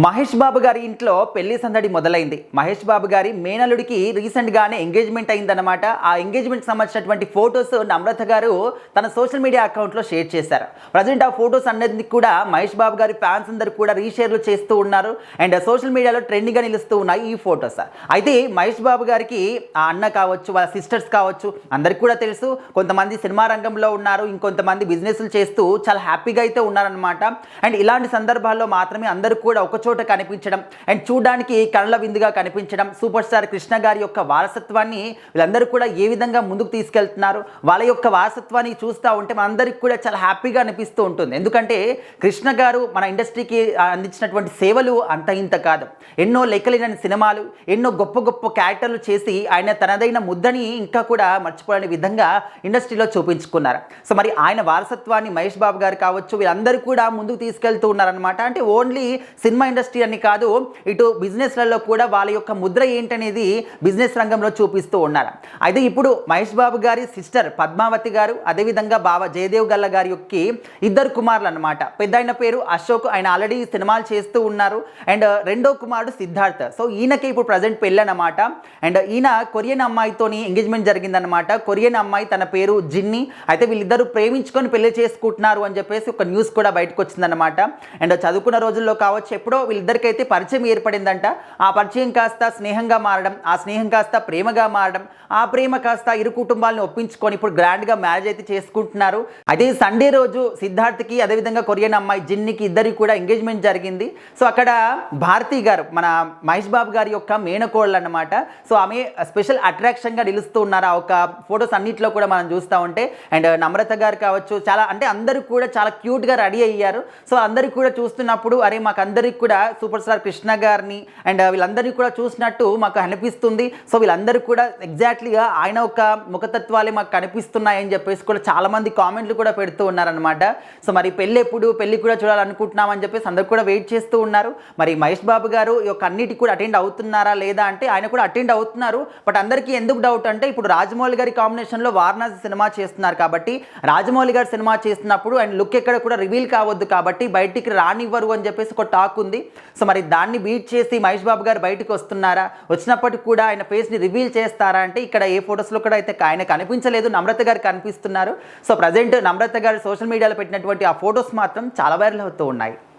మహేష్ బాబు గారి ఇంట్లో పెళ్లి సందడి మొదలైంది. మహేష్ బాబు గారి మేనల్లుడికి రీసెంట్గానే ఎంగేజ్మెంట్ అయిందన్నమాట. ఆ ఎంగేజ్మెంట్ సంబంధించినటువంటి ఫొటోస్ నమ్రత గారు తన సోషల్ మీడియా అకౌంట్లో షేర్ చేశారు. ప్రజెంట్ ఆ ఫొటోస్ అన్నింటినీ కూడా మహేష్ బాబు గారి ఫ్యాన్స్ అందరూ కూడా రీషేర్లు చేస్తూ ఉన్నారు. అండ్ సోషల్ మీడియాలో ట్రెండింగ్గా నిలుస్తూ ఉన్నాయి ఈ ఫొటోస్. అయితే మహేష్ బాబు గారికి ఆ అన్న కావచ్చు, వాళ్ళ సిస్టర్స్ కావచ్చు, అందరికీ కూడా తెలుసు. కొంతమంది సినిమా రంగంలో ఉన్నారు, ఇంకొంతమంది బిజినెస్లు చేస్తూ చాలా హ్యాపీగా అయితే ఉన్నారనమాట. అండ్ ఇలాంటి సందర్భాల్లో మాత్రమే అందరూ కూడా ఒక చోట కనిపించడం అండ్ చూడడానికి కళ్ళ విందుగా కనిపించడం, సూపర్ స్టార్ కృష్ణ గారి యొక్క వారసత్వాన్ని వీళ్ళందరూ కూడా ఏ విధంగా ముందుకు తీసుకెళ్తున్నారు, వాళ్ళ యొక్క వారసత్వాన్ని చూస్తూ ఉంటే మనందరికీ కూడా చాలా హ్యాపీగా అనిపిస్తూ ఉంటుంది. ఎందుకంటే కృష్ణ గారు మన ఇండస్ట్రీకి అందించినటువంటి సేవలు అంత ఇంత కాదు. ఎన్నో లెక్కలేని సినిమాలు, ఎన్నో గొప్ప గొప్ప క్యారెక్టర్లు చేసి ఆయన తనదైన ముద్దని ఇంకా కూడా మర్చిపోలేని విధంగా ఇండస్ట్రీలో చూపించుకున్నారు. సో మరి ఆయన వారసత్వాన్ని మహేష్ బాబు గారు కావచ్చు, వీళ్ళందరూ కూడా ముందుకు తీసుకెళ్తూ ఉన్నారనమాట. అంటే ఓన్లీ సినిమా ఇండస్ట్రీ అని కాదు, ఇటు బిజినెస్లలో కూడా వాళ్ళ యొక్క ముద్ర ఏంటనేది బిజినెస్ రంగంలో చూపిస్తూ ఉన్నారు. అయితే ఇప్పుడు మహేష్ బాబు గారి సిస్టర్ పద్మావతి గారు, అదేవిధంగా బావ జయదేవ్ గల్ల గారి యొక్క ఇద్దరు కుమారులు అనమాట. పెద్ద ఆయన పేరు అశోక్, ఆయన ఆల్రెడీ సినిమాలు చేస్తూ ఉన్నారు. అండ్ రెండో కుమారుడు సిద్ధార్థ్. సో ఈయనకి ఇప్పుడు ప్రజెంట్ పెళ్ళనమాట. అండ్ ఈయన కొరియన్ అమ్మాయితోని ఎంగేజ్మెంట్ జరిగిందనమాట. కొరియన్ అమ్మాయి తన పేరు జిన్ని. అయితే వీళ్ళిద్దరూ ప్రేమించుకొని పెళ్లి చేసుకుంటున్నారు అని చెప్పేసి ఒక న్యూస్ కూడా బయటకు వచ్చిందనమాట. అండ్ చదువుకున్న రోజుల్లో కావచ్చు, ఎప్పుడో వీళ్ళిద్దరికైతే పరిచయం ఏర్పడిందంట. ఆ పరిచయం కాస్త స్నేహంగా మారడం, ఆ స్నేహం కాస్త ప్రేమగా మారడం, ఆ ప్రేమ కాస్త ఇరు కుటుంబాలను ఒప్పించుకొని ఇప్పుడు గ్రాండ్గా మ్యారేజ్ అయితే చేసుకుంటున్నారు. అయితే సండే రోజు సిద్ధార్థ్కి, అదేవిధంగా కొరియన్ అమ్మాయి జిన్నికి ఇద్దరికి కూడా ఎంగేజ్మెంట్ జరిగింది. సో అక్కడ భారతి గారు, మన మహేష్ బాబు గారి యొక్క మేనకోడలు అన్నమాట. సో ఆమె స్పెషల్ అట్రాక్షన్గా నిలుస్తూ ఉన్నారు ఆ ఒక ఫొటోస్ అన్నింటిలో కూడా మనం చూస్తూ ఉంటే. అండ్ నమ్రత గారు కావచ్చు, చాలా అంటే అందరూ కూడా చాలా క్యూట్గా రెడీ అయ్యారు. సో అందరికి కూడా చూస్తున్నప్పుడు అరే మాకు అందరికి కూడా సూపర్ స్టార్ కృష్ణ గారిని అండ్ వీళ్ళందరినీ కూడా చూసినట్టు మాకు అనిపిస్తుంది. సో వీళ్ళందరూ కూడా ఎగ్జాక్ట్లీగా ఆయన ఒక ముఖతత్వాలే మాకు కనిపిస్తున్నాయని చెప్పేసి కూడా చాలామంది కామెంట్లు కూడా పెడుతూ ఉన్నారనమాట. సో మరి పెళ్ళి ఎప్పుడు, పెళ్ళి కూడా చూడాలనుకుంటున్నామని చెప్పేసి అందరూ కూడా వెయిట్ చేస్తూ ఉన్నారు. మరి మహేష్ బాబు గారు ఈ యొక్క అన్నిటికీ కూడా అటెండ్ అవుతున్నారా లేదా అంటే ఆయన కూడా అటెండ్ అవుతున్నారు. బట్ అందరికీ ఎందుకు డౌట్ అంటే ఇప్పుడు రాజమౌళి గారి కాంబినేషన్లో వారణాసి సినిమా చేస్తున్నారు కాబట్టి, రాజమౌళి గారు సినిమా చేస్తున్నప్పుడు ఆయన లుక్ ఎక్కడ కూడా రివీల్ కావద్దు కాబట్టి బయటికి రానివ్వరు అని చెప్పేసి ఒక టాక్ ఉంది. సో మరి దాన్ని బీట్ చేసి మహేష్ బాబు గారు బయటకు వస్తున్నారా, వచ్చినప్పటికి కూడా ఆయన ఫేస్ని రివీల్ చేస్తారా అంటే ఇక్కడ ఏ ఫొటోస్లో కూడా అయితే ఆయన కనిపించలేదు, నమ్రత గారు కనిపిస్తున్నారు. సో ప్రజెంట్ నమ్రత గారు సోషల్ మీడియాలో పెట్టినటువంటి ఆ ఫొటోస్ మాత్రం చాలా వైరల్ అవుతూ ఉన్నాయి.